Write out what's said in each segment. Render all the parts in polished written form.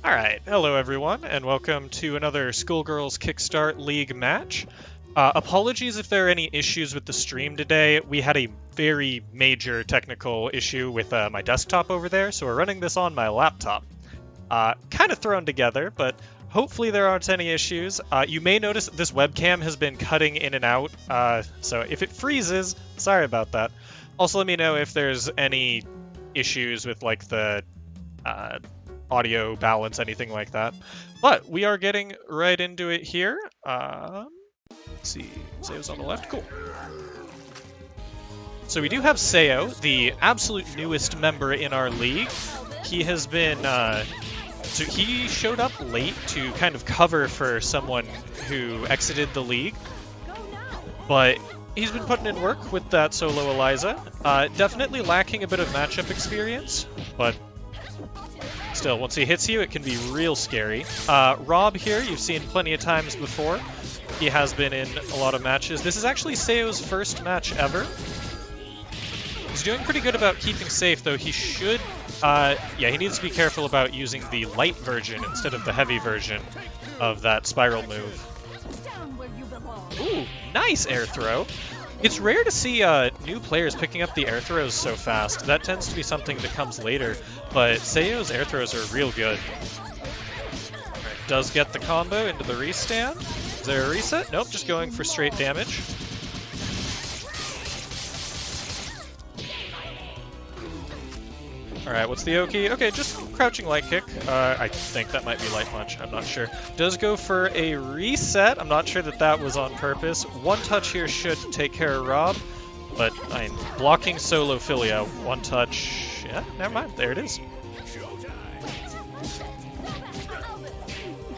Alright, hello everyone, and welcome to another Skullgirls Kickstart League match. Apologies if there are any issues with the stream today. We had a very major technical issue with my desktop over there, so we're running this on my laptop. Kind of thrown together, but hopefully there aren't any issues. You may notice that this webcam has been cutting in and out, so if it freezes, sorry about that. Also, let me know if there's any issues with like the audio balance, anything like that. But we are getting right into it here. Let's see, Seo's on the left, cool. So we do have Seo, the absolute newest member in our league. He has been, so he showed up late to kind of cover for someone who exited the league. But he's been putting in work with that solo Eliza. Definitely lacking a bit of matchup experience, but still, once he hits you, it can be real scary. Rob here, you've seen plenty of times before. He has been in a lot of matches. This is actually Seo's first match ever. He's doing pretty good about keeping safe, though he should... yeah, he needs to be careful about using the light version instead of the heavy version of that spiral move. Ooh, nice air throw. It's rare to see new players picking up the air throws so fast. That tends to be something that comes later, but Seo's air throws are real good. Right, does get the combo into the restand. Is there a reset? Nope, just going for straight damage. Alright, what's the Oki? Okay, just crouching light kick. I think that might be light punch, I'm not sure. Does go for a reset. I'm not sure that that was on purpose. One touch here should take care of Rob, but I'm blocking solo Philia. One touch. Yeah, never mind. There it is.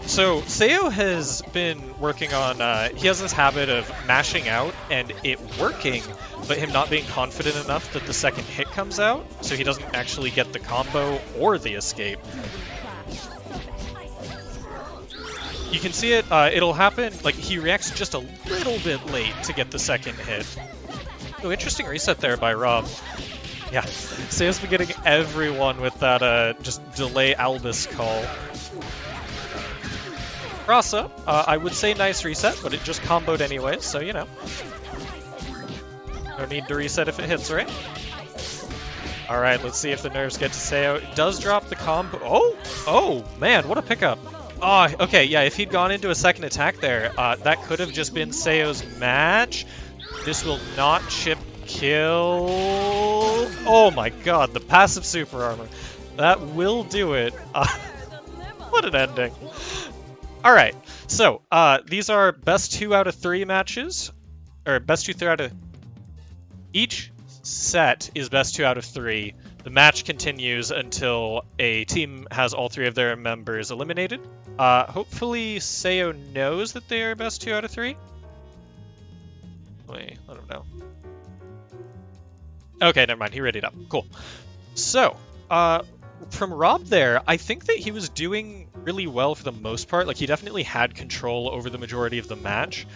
So, Seo has been working on, he has this habit of mashing out and it working, but him not being confident enough that the second hit comes out, so he doesn't actually get the combo or the escape. You can see it, it'll happen, like, he reacts just a little bit late to get the second hit. Oh, interesting reset there by Rob. Yeah, Seo's been getting everyone with that, just delay Albus call. Rasa, I would say nice reset, but it just comboed anyways, so you know. No need to reset if it hits, right? Alright, let's see if the nerves get to Seo. It does drop the combo. Oh, man, what a pickup. Oh, okay, yeah, if he'd gone into a second attack there, that could have just been Seo's match. This will not chip kill. Oh my god, the passive super armor. That will do it. What an ending. Alright, so, these are best 2 out of 3 matches, or best 2 out of... Each set is best 2 out of 3. The match continues until a team has all 3 of their members eliminated. Hopefully Seo knows that they are best 2 out of 3. Wait, I don't know. Okay, never mind, he readied up. Cool. So, from Rob there, I think that he was doing really well for the most part. Like, he definitely had control over the majority of the match.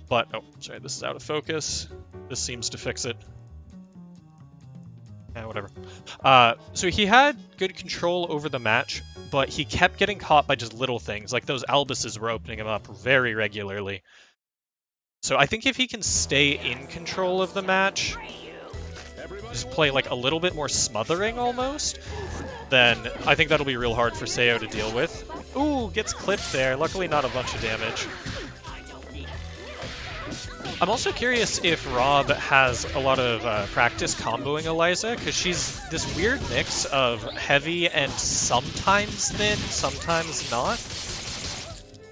But, oh, sorry, this is out of focus. This seems to fix it. Whatever. So he had good control over the match, but he kept getting caught by just little things. Like, those Albuses were opening him up very regularly. So I think if he can stay in control of the match, just play, like, a little bit more smothering, almost, then I think that'll be real hard for Seo to deal with. Ooh, gets clipped there. Luckily not a bunch of damage. I'm also curious if Rob has a lot of practice comboing Eliza, because she's this weird mix of heavy and sometimes thin, sometimes not.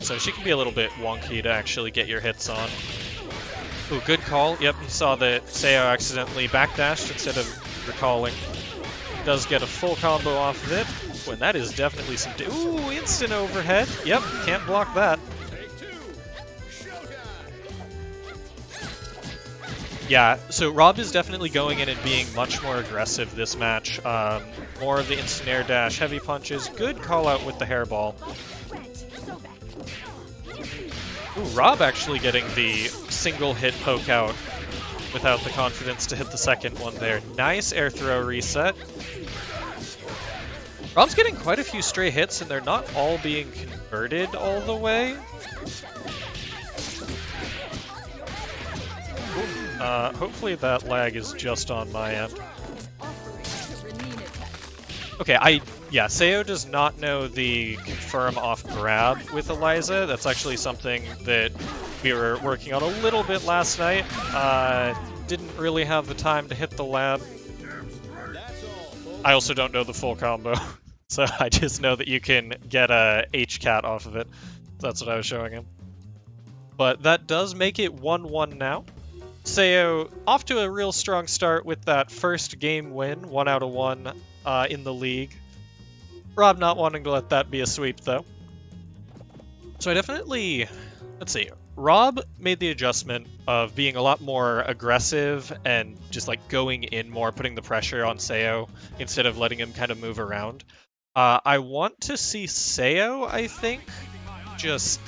So she can be a little bit wonky to actually get your hits on. Ooh, good call. Yep, you saw that Seo accidentally backdashed instead of recalling. Does get a full combo off of it. When that is definitely some... Ooh, instant overhead. Yep, can't block that. Yeah, so Rob is definitely going in and being much more aggressive this match. More of the instant air dash, heavy punches. Good call out with the hairball. Ooh, Rob actually getting the single hit poke out without the confidence to hit the second one there. Nice air throw reset. Rob's getting quite a few stray hits, and they're not all being converted all the way. Hopefully that lag is just on my end. Okay, yeah, Sayo does not know the confirm off grab with Eliza. That's actually something that we were working on a little bit last night. Didn't really have the time to hit the lab. I also don't know the full combo, so I just know that you can get a H-Cat off of it. That's what I was showing him. But that does make it 1-1 now. Sayo off to a real strong start with that first game win, 1 out of 1 in the league. Rob not wanting to let that be a sweep, though. So I definitely... Let's see. Rob made the adjustment of being a lot more aggressive and just like going in more, putting the pressure on Sayo instead of letting him kind of move around. I want to see Sayo, I think, just...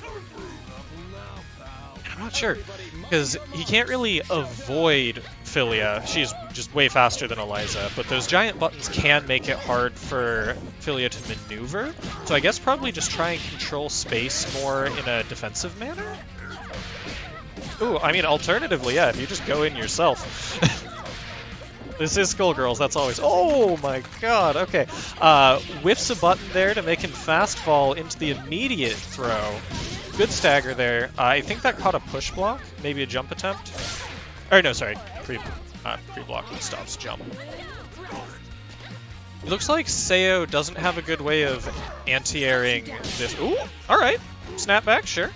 I'm not sure, because he can't really avoid Philia. She's just way faster than Eliza, but those giant buttons can make it hard for Philia to maneuver. So I guess probably just try and control space more in a defensive manner? Ooh, I mean, alternatively, yeah, if you just go in yourself. This is Skullgirls, that's always... Oh my god, okay. Whiffs a button there to make him fast fall into the immediate throw. Good stagger there. I think that caught a push block, maybe a jump attempt. Or no, sorry, pre-block stops jump. It looks like Sayo doesn't have a good way of anti-airing this. Ooh, alright. Snapback, sure.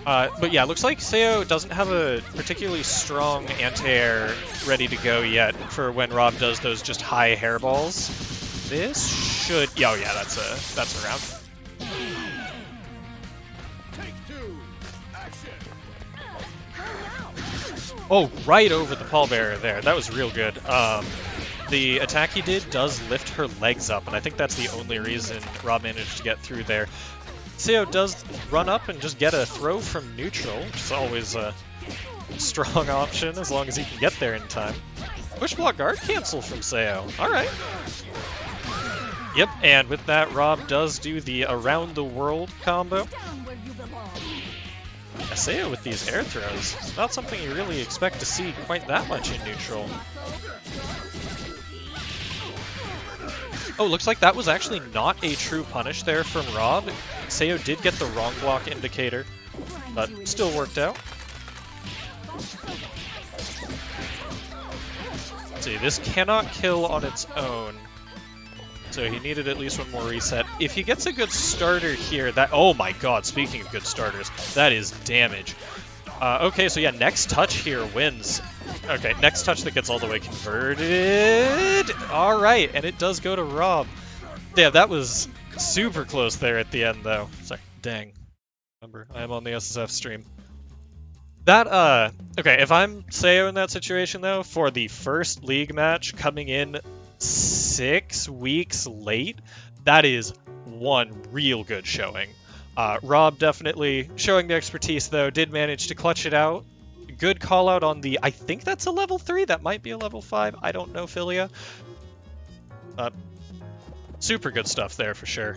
But yeah, it looks like Sayo doesn't have a particularly strong anti-air ready to go yet for when Rob does those just high hairballs. This should... Oh yeah, that's a round. Oh, right over the pallbearer there. That was real good. The attack he did does lift her legs up, and I think that's the only reason Rob managed to get through there. Sayo does run up and just get a throw from neutral, which is always a strong option as long as he can get there in time. Push block guard cancel from Sayo. Alright. Yep, and with that, Rob does do the around the world combo. Sayo with these air throws, it's not something you really expect to see quite that much in neutral. Oh, looks like that was actually not a true punish there from Rob. Sayo did get the wrong block indicator, but still worked out. Let's see, this cannot kill on its own. So he needed at least one more reset. If he gets a good starter here, that... Oh my god, speaking of good starters, that is damage. Okay, so yeah, next touch here wins. Okay, next touch that gets all the way converted. Alright, and it does go to Rob. Yeah, that was super close there at the end, though. Sorry, dang. Remember, I am on the SSF stream. That, okay, if I'm Sayo in that situation, though, for the first league match coming in 6 weeks late, that is one real good showing. Rob definitely showing the expertise, though, did manage to clutch it out. Good call out on the, I think that's a level 3, that might be a level 5, I don't know, Philia. Super good stuff there for sure.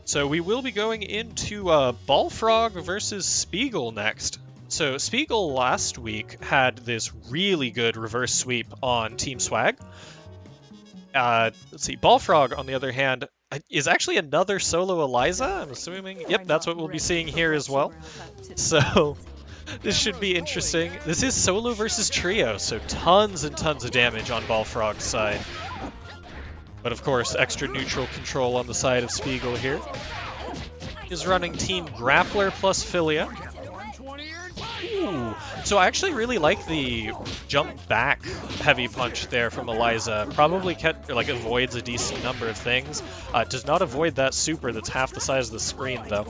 So we will be going into Ballfrog versus Spiegel next. So Spiegel last week had this really good reverse sweep on Team Swag. Let's see, Ballfrog, on the other hand, is actually another solo Eliza, I'm assuming. Yep, that's what we'll be seeing here as well. So, this should be interesting. This is solo versus trio, so tons and tons of damage on Ballfrog's side. But of course, extra neutral control on the side of Spiegel here. Is running Team Grappler plus Philia. Ooh. So I actually really like the jump back heavy punch there from Eliza. Probably avoids a decent number of things. Does not avoid that super that's half the size of the screen though.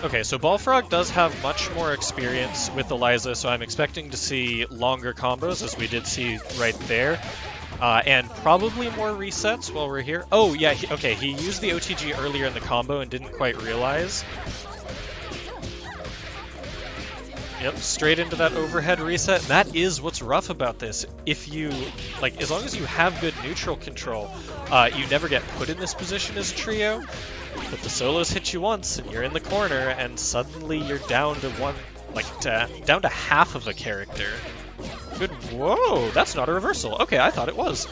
Okay, so Ballfrog does have much more experience with Eliza, so I'm expecting to see longer combos, as we did see right there. And probably more resets while we're here. Oh, yeah, okay, he used the OTG earlier in the combo and didn't quite realize. Yep, straight into that overhead reset. And that is what's rough about this. If you, like, as long as you have good neutral control, you never get put in this position as a trio. But the solos hit you once, and you're in the corner, and suddenly you're down to down to half of a character. Good. Whoa, that's not a reversal. Okay, I thought it was.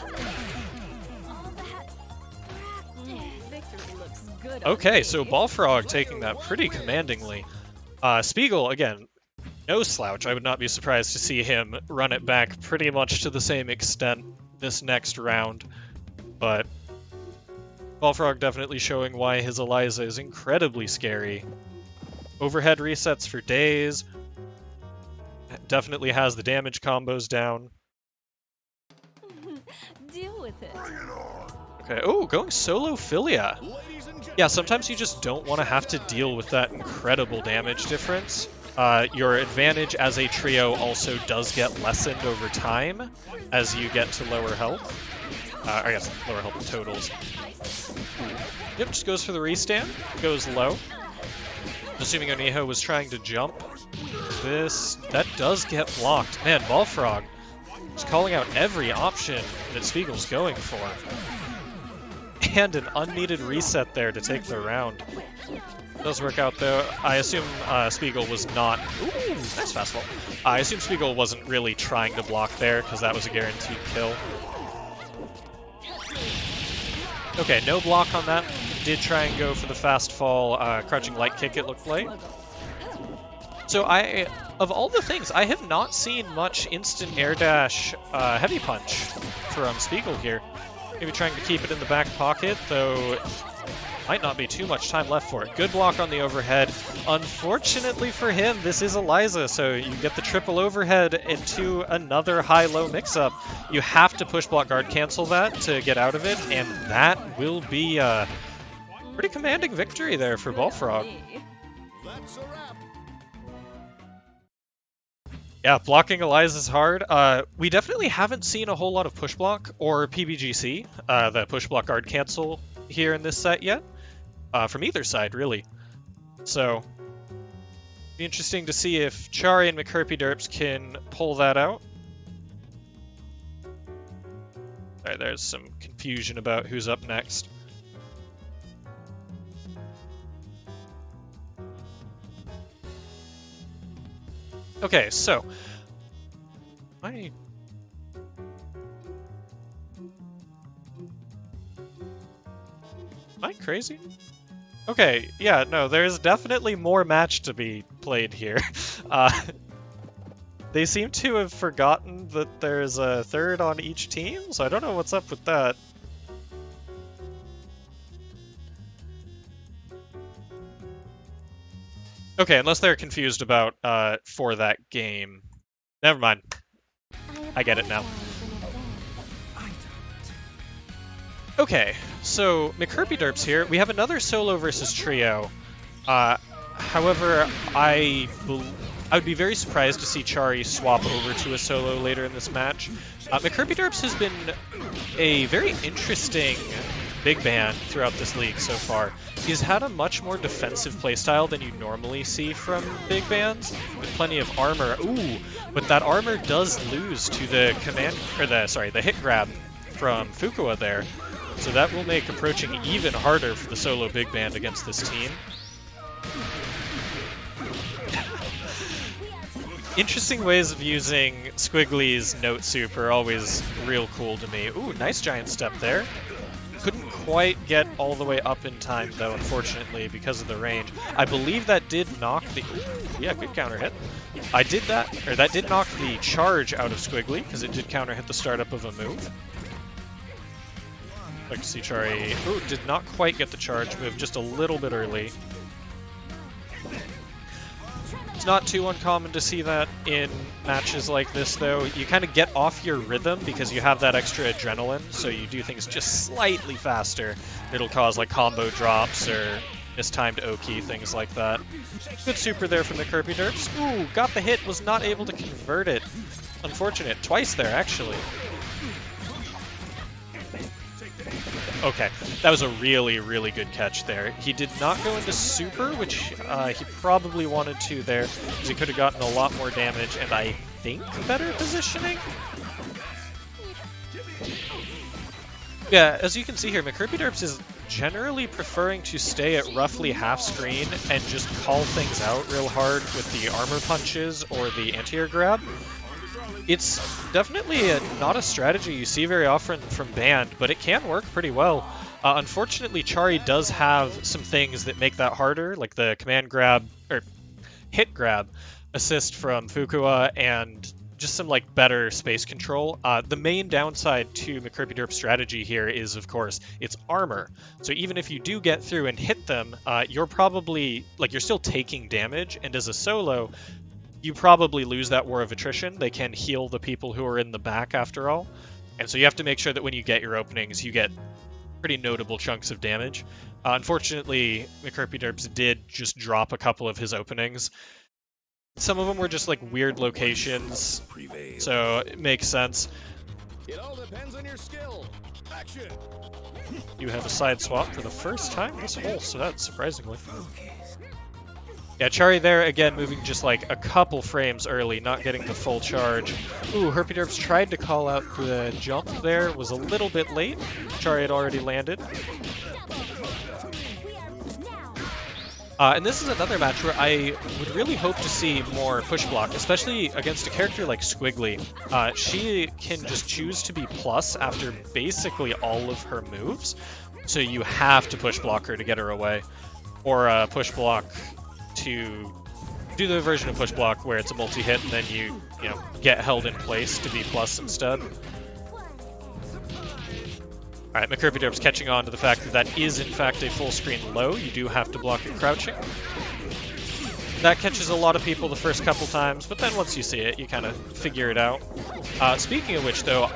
Okay, so Ballfrog taking that pretty commandingly. Spiegel, again, no slouch. I would not be surprised to see him run it back pretty much to the same extent this next round. But Ballfrog definitely showing why his Eliza is incredibly scary. Overhead resets for days. Definitely has the damage combos down. Deal with it. Okay, oh, going solo Philia. Yeah, sometimes you just don't want to have to deal with that incredible damage difference. Your advantage as a trio also does get lessened over time as you get to lower health. I guess lower health totals. Yep, just goes for the restand. Goes low. Assuming Oniho was trying to jump. That does get blocked. Man, Ballfrog is calling out every option that Spiegel's going for. And an unneeded reset there to take the round. Does work out though. I assume Spiegel was not... Ooh, nice fastball. I assume Spiegel wasn't really trying to block there because that was a guaranteed kill. Okay, no block on that. Did try and go for the fast fall, crouching light kick it looked like. So of all the things, I have not seen much instant air dash heavy punch from Spiegel here. Maybe trying to keep it in the back pocket, though might not be too much time left for it. Good block on the overhead. Unfortunately for him, this is Eliza, so you get the triple overhead into another high-low mix-up. You have to push block guard cancel that to get out of it, and that will be a pretty commanding victory there for Ballfrog. Yeah, blocking Eliza's hard. We definitely haven't seen a whole lot of push block or PBGC, the push block guard cancel here in this set yet, from either side, really. So, be interesting to see if Chari and McHerpy can pull that out. Alright, there's some confusion about who's up next. Okay, so am I crazy? Okay, yeah, no, there's definitely more match to be played here. They seem to have forgotten that there's a third on each team, so I don't know what's up with that. Okay, unless they're confused about for that game. Never mind. I get it now. Okay, so McHerpy here. We have another solo versus trio. However, I would be very surprised to see Chari swap over to a solo later in this match. McHerpy has been a very interesting big band throughout this league so far. He's had a much more defensive playstyle than you normally see from big bands, with plenty of armor. Ooh, but that armor does lose to the the hit grab from Fuqua there. So that will make approaching even harder for the solo big band against this team. Interesting ways of using Squiggly's note soup are always real cool to me. Ooh, nice giant step there. Couldn't quite get all the way up in time, though, unfortunately, because of the range. I believe that did knock the... Ooh, yeah, good counter hit. That did knock the charge out of Squiggly, because it did counter hit the startup of a move. Like to see Chari... Ooh, did not quite get the charge move, just a little bit early. It's not too uncommon to see that in matches like this, though. You kind of get off your rhythm because you have that extra adrenaline, so you do things just slightly faster. It'll cause like combo drops or mistimed Oki, things like that. Good super there from the Kirby Derps. Ooh, got the hit, was not able to convert it. Unfortunate. Twice there, actually. Okay, that was a really, really good catch there. He did not go into super, which he probably wanted to there, because he could have gotten a lot more damage, and I think better positioning? Yeah, as you can see here, McCurpyDerps is generally preferring to stay at roughly half screen and just call things out real hard with the armor punches or the anti-air grab. It's definitely not a strategy you see very often from Band, but it can work pretty well. Unfortunately, Chari does have some things that make that harder, like the command grab, or hit grab assist from Fukua, and just some like better space control. The main downside to McCurpyDerp's strategy here is, of course, its armor. So even if you do get through and hit them, you're probably, like, you're still taking damage, and as a solo, you probably lose that war of attrition. They can heal the people who are in the back after all. And so you have to make sure that when you get your openings, you get pretty notable chunks of damage. Unfortunately, McCurpyDerps did just drop a couple of his openings. Some of them were just like weird locations, so it makes sense. It all depends on your skill. Action. You have a side swap for the first time this hole, so that's surprisingly. Yeah, Chari there, again, moving just like a couple frames early, not getting the full charge. Ooh, HerpyDerps tried to call out the jump there, was a little bit late. Chari had already landed. And this is another match where I would really hope to see more push block, especially against a character like Squiggly. She can just choose to be plus after basically all of her moves, so you have to push block her to get her away. Or push block to do the version of push block where it's a multi-hit and then you know, get held in place to be plus instead. Alright, McCurpyDerp's catching on to the fact that that is in fact a full screen low. You do have to block it crouching. That catches a lot of people the first couple times, but then once you see it, you kind of figure it out. Speaking of which, though,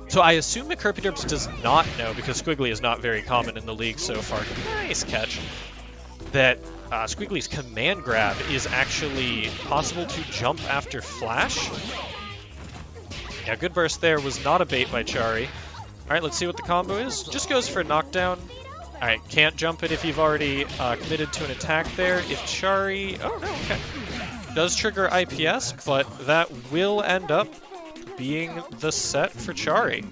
So I assume McCurpyDerps does not know, because Squiggly is not very common in the league so far. Nice catch. That Squiggly's command grab is actually possible to jump after flash. Yeah, good burst there. Was not a bait by Chari. Alright, let's see what the combo is. Just goes for a knockdown. Alright, can't jump it if you've already committed to an attack there. If Chari... Oh, no, okay. Does trigger IPS, but that will end up being the set for Chari.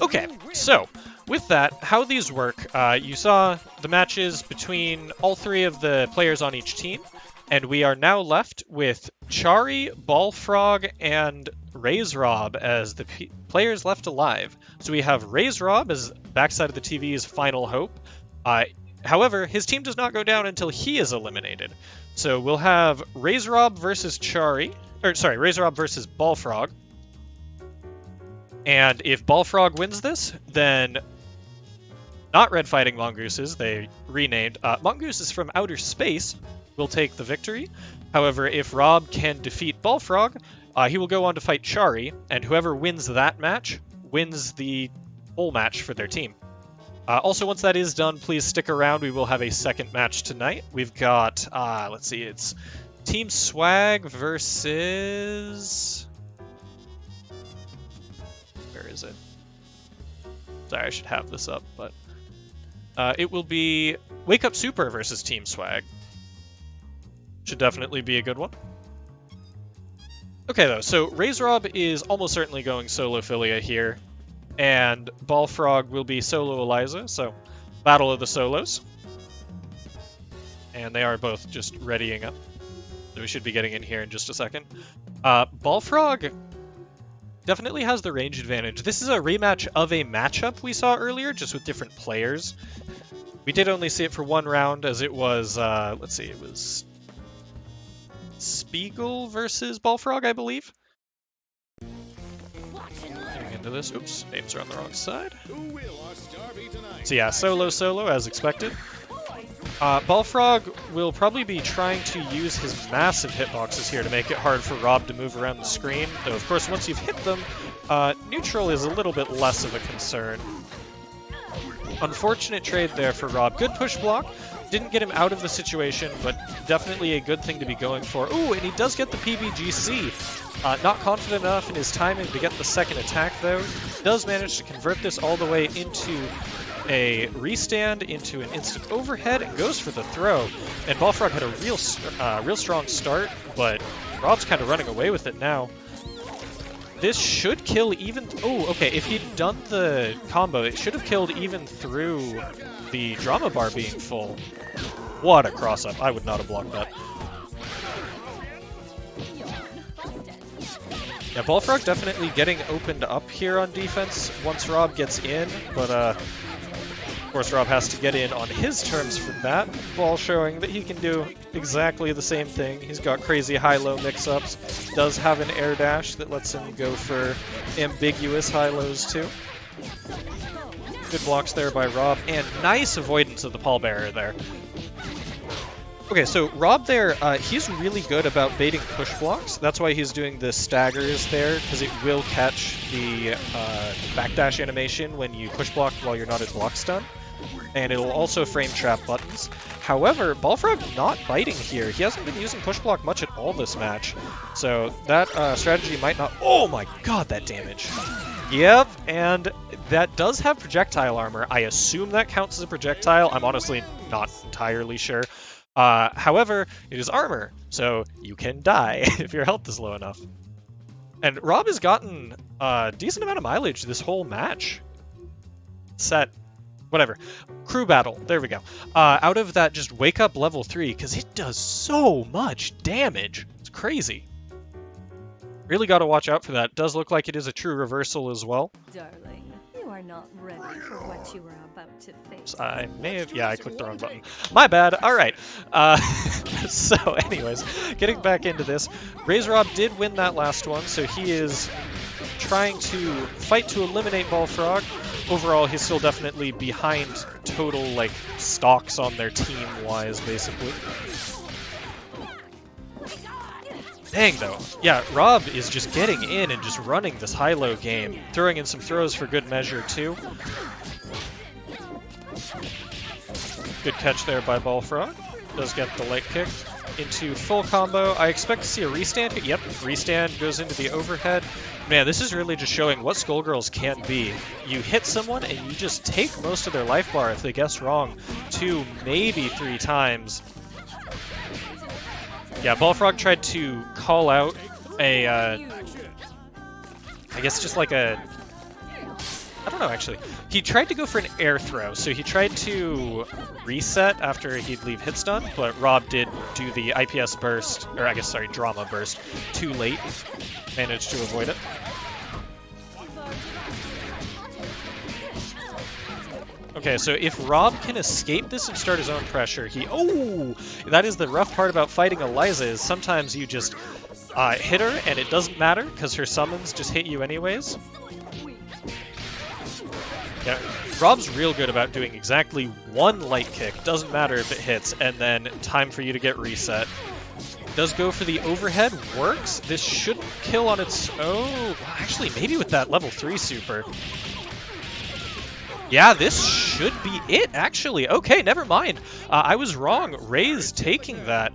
Okay, so with that, how these work, you saw the matches between all three of the players on each team, and we are now left with Chari, Ballfrog, and RaiseRob as the players left alive. So we have RaiseRob as backside of the TV's final hope. However, his team does not go down until he is eliminated. So we'll have RaiseRob versus Chari, or sorry, RaiseRob versus Ballfrog. And if Ballfrog wins this, then not Red Fighting Mongooses, they renamed. Mongooses from Outer Space will take the victory. However, if Rob can defeat Ballfrog, he will go on to fight Chari, and whoever wins that match wins the whole match for their team. Also, once that is done, please stick around. We will have a second match tonight. We've got, let's see, it's Team Swag versus... Where is it? Sorry, I should have this up, but... it will be Wake Up Super versus Team Swag. Should definitely be a good one. Okay, though, so RaiseRob is almost certainly going solo Philia here, and Ballfrog will be solo Eliza, so battle of the solos. And they are both just readying up. So we should be getting in here in just a second. Ballfrog definitely has the range advantage. This is a rematch of a matchup we saw earlier, just with different players. We did only see it for one round, as it was, let's see, it was Spiegel versus Ballfrog, I believe. Getting into this. Oops, names are on the wrong side. So yeah, solo as expected. Ballfrog will probably be trying to use his massive hitboxes here to make it hard for Rob to move around the screen. Though, of course, once you've hit them, neutral is a little bit less of a concern. Unfortunate trade there for Rob. Good push block, Didn't get him out of the situation, but definitely a good thing to be going for. Ooh, and he does get the PBGC. Not confident enough in his timing to get the second attack, though. Does manage to convert this all the way into a restand, into an instant overhead, and goes for the throw. And Balfrog had a real strong start, but Rob's kind of running away with it now. This should kill even... Oh, okay, if he'd done the combo, it should have killed even through the drama bar being full. What a cross-up. I would not have blocked that. Yeah, Balfrog definitely getting opened up here on defense once Rob gets in, but of course Rob has to get in on his terms for that. Ball showing that he can do exactly the same thing. He's got crazy high-low mix-ups, does have an air dash that lets him go for ambiguous high-lows too. Good blocks there by Rob, and nice avoidance of the pallbearer there. Okay, so Rob there, he's really good about baiting push blocks. That's why he's doing the staggers there, because it will catch the backdash animation when you push block while you're not at block stun. And it'll also frame trap buttons. However, Balfrog not biting here. He hasn't been using push block much at all this match. So that strategy might not... Oh my god, that damage. Yep, and that does have projectile armor. I assume that counts as a projectile. I'm honestly not entirely sure. However, it is armor, so you can die if your health is low enough. And Rob has gotten a decent amount of mileage this whole match. Set. Whatever. Crew battle. There we go. Out of that, just wake up level 3, because it does so much damage. It's crazy. Really got to watch out for that. Does look like it is a true reversal as well. Darling, you are not ready for what you are about to face. I may have... Yeah, I clicked the wrong button. My bad. All right. So, anyways, getting back into this. Rob did win that last one, so he is trying to fight to eliminate Balfrog. Overall, he's still definitely behind total, like, stocks on their team-wise, basically. Dang, though. Yeah, Rob is just getting in and just running this high-low game. Throwing in some throws for good measure, too. Good catch there by Balfrog. Does get the leg kick into full combo. I expect to see a restand. Yep, restand goes into the overhead. Man, this is really just showing what Skullgirls can be. You hit someone and you just take most of their life bar if they guess wrong 2, maybe 3 times. Yeah, Balfrog tried to call out a, I guess just like a, I don't know actually. He tried to go for an air throw, so he tried to reset after he'd leave hit stun, but Rob did do the IPS burst, or I guess, sorry, drama burst, too late. Managed to avoid it. Okay, so if Rob can escape this and start his own pressure, he... Oh! That is the rough part about fighting Eliza, is sometimes you just hit her and it doesn't matter, because her summons just hit you anyways. Yeah, Rob's real good about doing exactly one light kick, doesn't matter if it hits, and then time for you to get reset. Does go for the overhead, works. This shouldn't kill on its own. Actually, maybe with that level 3 super. Yeah, this should be it, actually. Okay, never mind. I was wrong. Ray's taking that.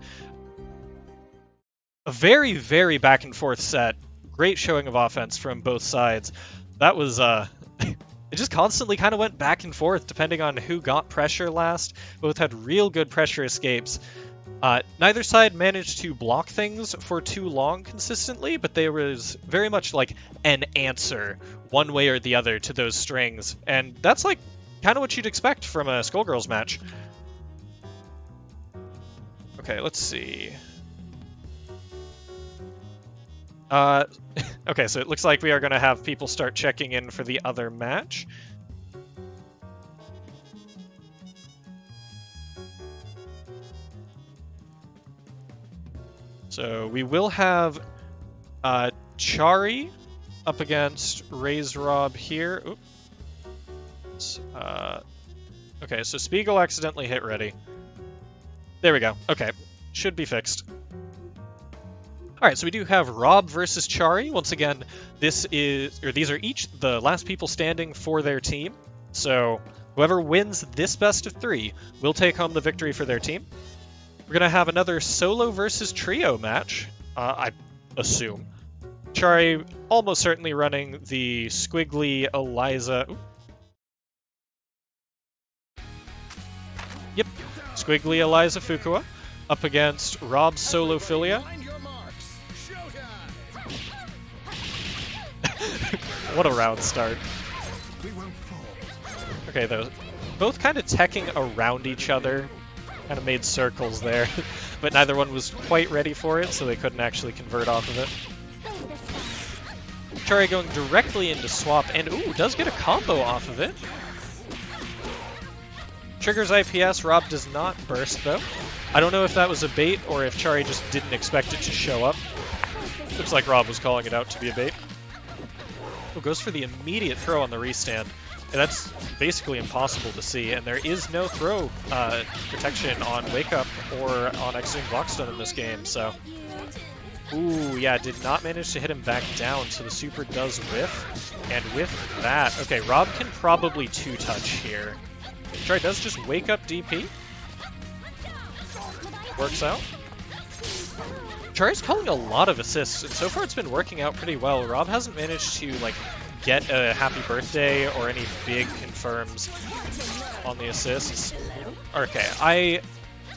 A very, very back and forth set. Great showing of offense from both sides. That was, it just constantly kind of went back and forth depending on who got pressure last. Both had real good pressure escapes. Neither side managed to block things for too long consistently, but there was very much like an answer one way or the other to those strings, and that's like kind of what you'd expect from a Skullgirls match. Okay, let's see. Okay, so it looks like we are going to have people start checking in for the other match. So we will have Chari up against Rob here. Oops. Okay, so Spiegel accidentally hit ready. There we go. Okay, should be fixed. Alright, so we do have Rob versus Chari. Once again, these are each the last people standing for their team. So Whoever wins this best of 3 will take home the victory for their team. We're going to have another solo versus trio match, I assume. Chari almost certainly running the squiggly Eliza... Ooh. Yep, squiggly Eliza Fuqua up against Rob's solo Philia. Find your marks. Showtime. What a round start. We won't fall. Okay, those both kind of teching around each other, kind of made circles there, but neither one was quite ready for it, so they couldn't actually convert off of it. Chari going directly into swap, and ooh, does get a combo off of it. Triggers IPS, Rob does not burst though. I don't know if that was a bait or if Chari just didn't expect it to show up. Looks like Rob was calling it out to be a bait. Oh, goes for the immediate throw on the restand. And that's basically impossible to see, and there is no throw protection on Wake Up or on Exiting Blockstone in this game, so... Ooh, yeah, did not manage to hit him back down, so the super does whiff. And with that, okay, Rob can probably 2-touch here. Chari does just Wake Up DP. Works out. Chari's calling a lot of assists, and so far it's been working out pretty well. Rob hasn't managed to, like, get a happy birthday or any big confirms on the assists. Okay, I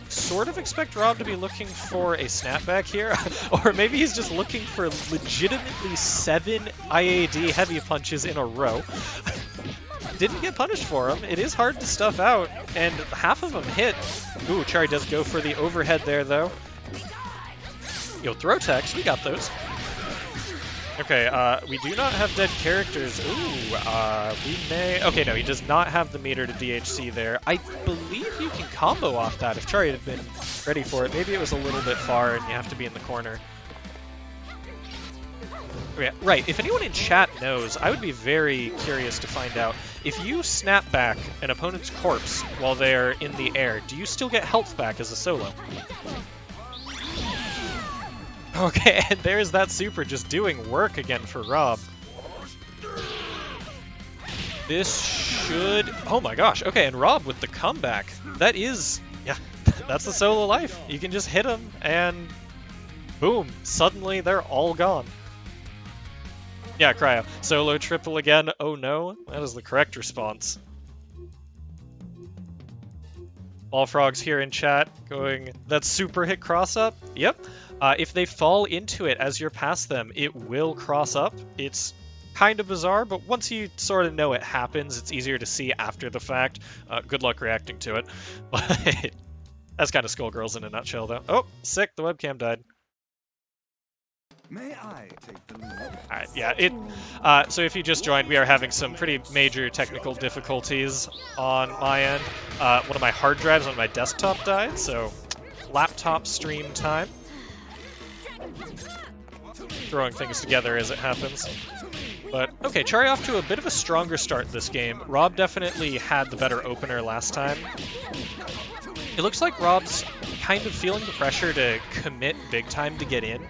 sort of expect Rob to be looking for a snapback here, or maybe he's just looking for legitimately 7 IAD heavy punches in a row. Didn't get punished for him. It is hard to stuff out, and half of them hit. Ooh, Chari does go for the overhead there, though. Yo, throw techs, we got those. Okay, we do not have dead characters. Ooh, we may... Okay, no, he does not have the meter to DHC there. I believe you can combo off that if Chari had been ready for it. Maybe it was a little bit far and you have to be in the corner. Okay, right, if anyone in chat knows, I would be very curious to find out. If you snap back an opponent's corpse while they're in the air, do you still get health back as a solo? Okay, and there's that super just doing work again for Rob. This should... Oh my gosh, okay, and Rob with the comeback. That is... Yeah, that's the solo life. You can just hit them, and boom, suddenly they're all gone. Yeah, Cryo. Solo triple again. Oh no, that is the correct response. All frogs here in chat going, that's super hit cross up? Yep. If they fall into it as you're past them, it will cross up. It's kind of bizarre, but once you sort of know it happens, it's easier to see after the fact. Good luck reacting to it. But that's kind of Skullgirls in a nutshell, though. Oh, sick, the webcam died. May I take the lead? Alright, yeah, so if you just joined, we are having some pretty major technical difficulties on my end. One of my hard drives on my desktop died, so laptop stream time. Throwing things together as it happens. But, okay, Chari off to a bit of a stronger start this game. Rob definitely had the better opener last time. It looks like Rob's kind of feeling the pressure to commit big time to get in.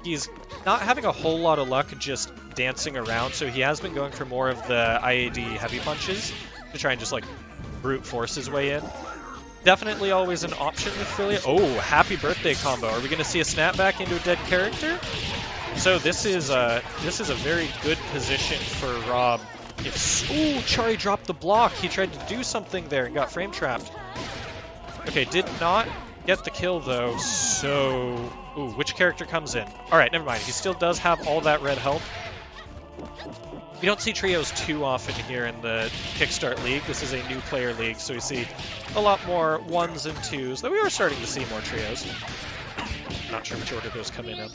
He's not having a whole lot of luck just dancing around, so he has been going for more of the IAD heavy punches to try and just, like, brute force his way in. Definitely always an option with Philia. Oh, happy birthday combo. Are we going to see a snapback into a dead character? So this is a very good position for Rob. Ooh, Chari dropped the block. He tried to do something there and got frame trapped. Okay, did not get the kill though, so... Ooh, which character comes in? Alright, never mind. He still does have all that red health. We don't see trios too often here in the Kickstart League. This is a new player league, so we see a lot more 1s and 2s, though we are starting to see more trios. Not sure which order those come in.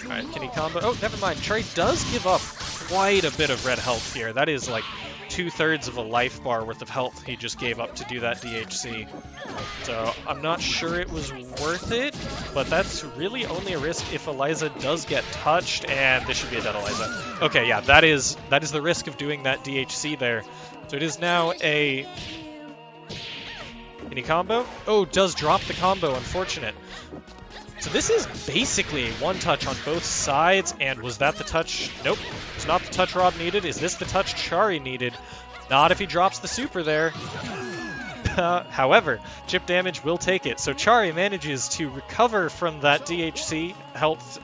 Alright, can he combo? Oh, never mind. Chari does give up quite a bit of red health here. That is like 2/3 of a life bar worth of health he just gave up to do that DHC. So I'm not sure it was worth it, but that's really only a risk if Eliza does get touched, and this should be a dead Eliza. Okay, yeah, that is the risk of doing that DHC there. So it is now a... Any combo? Oh, does drop the combo, unfortunate. So this is basically a one-touch on both sides, and was that the touch? Nope, it's not the touch Rob needed. Is this the touch Chari needed? Not if he drops the super there. However, chip damage will take it, so Chari manages to recover from that DHC health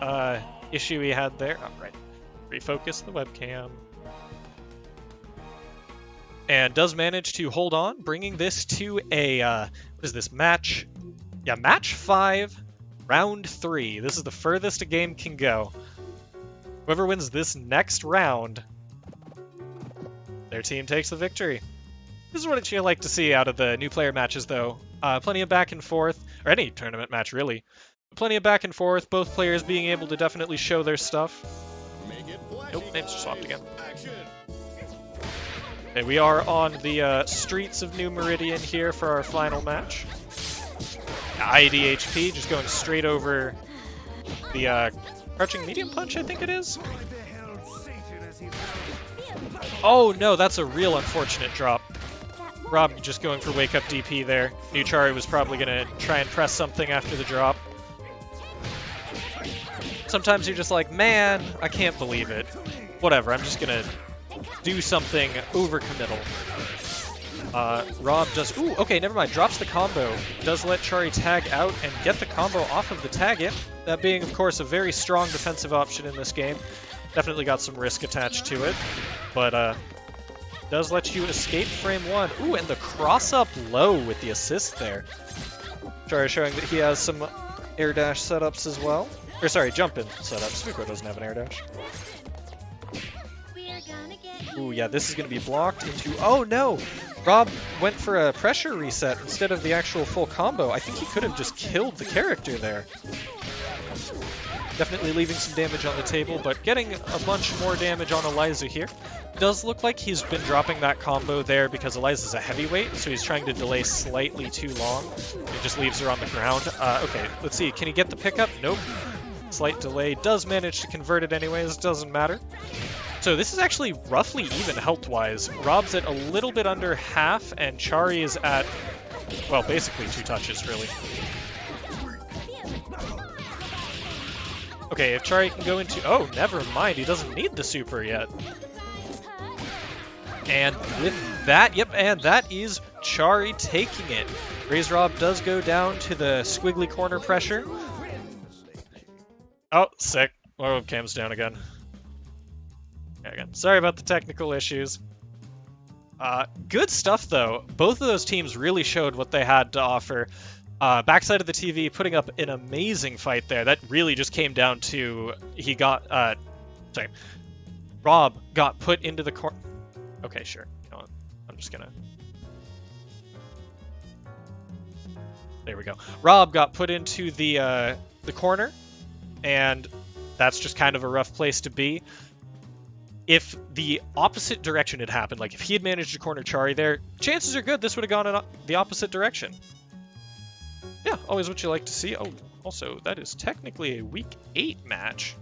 issue he had there. Alright, refocus the webcam. And does manage to hold on, bringing this to a, what is this, match? Yeah, match 5, round 3. This is the furthest a game can go. Whoever wins this next round, their team takes the victory. This is what you like to see out of the new player matches, though. Plenty of back and forth, or any tournament match, really. Plenty of back and forth, both players being able to definitely show their stuff. Nope, names are swapped again. Okay, we are on the streets of New Meridian here for our final match. IDHP just going straight over the crouching medium punch, I think it is. Oh no, that's a real unfortunate drop. Rob just going for wake up DP there. Knew Chari was probably going to try and press something after the drop. Sometimes you're just like, man, I can't believe it. Whatever, I'm just going to do something overcommittal. Rob does... Ooh, okay, never mind. Drops the combo. Does let Chari tag out and get the combo off of the tag in. That being, of course, a very strong defensive option in this game. Definitely got some risk attached to it. But, does let you escape frame 1. Ooh, and the cross-up low with the assist there. Chari showing that he has some air dash setups as well. Or, sorry, jump-in setups. Fuko doesn't have an air dash. Ooh, yeah, this is going to be blocked into... Oh, no! Rob went for a pressure reset instead of the actual full combo. I think he could have just killed the character there. Definitely leaving some damage on the table, but getting a bunch more damage on Eliza here. Does look like he's been dropping that combo there because Eliza's a heavyweight, so he's trying to delay slightly too long. He just leaves her on the ground. Okay, let's see. Can he get the pickup? Nope. Slight delay. Does manage to convert it anyways. Doesn't matter. So this is actually roughly even health-wise. Rob's at a little bit under half, and Chari is at, well, basically 2 touches, really. Okay, if Chari can go into... Oh, never mind. He doesn't need the super yet. And with that, yep, and that is Chari taking it. Raise Rob does go down to the squiggly corner pressure. Oh, sick. Oh, cam's down again. Again, sorry about the technical issues. Good stuff, though. Both of those teams really showed what they had to offer. Backside of the TV putting up an amazing fight there. That really just came down to he got... sorry. Rob got put into the corner... Okay, sure. You know what? I'm just gonna... There we go. Rob got put into the corner, and that's just kind of a rough place to be. If the opposite direction had happened, like if he had managed to corner Chari there, chances are good this would have gone in the opposite direction. Yeah, always what you like to see. Oh, also, that is technically a Week 8 match.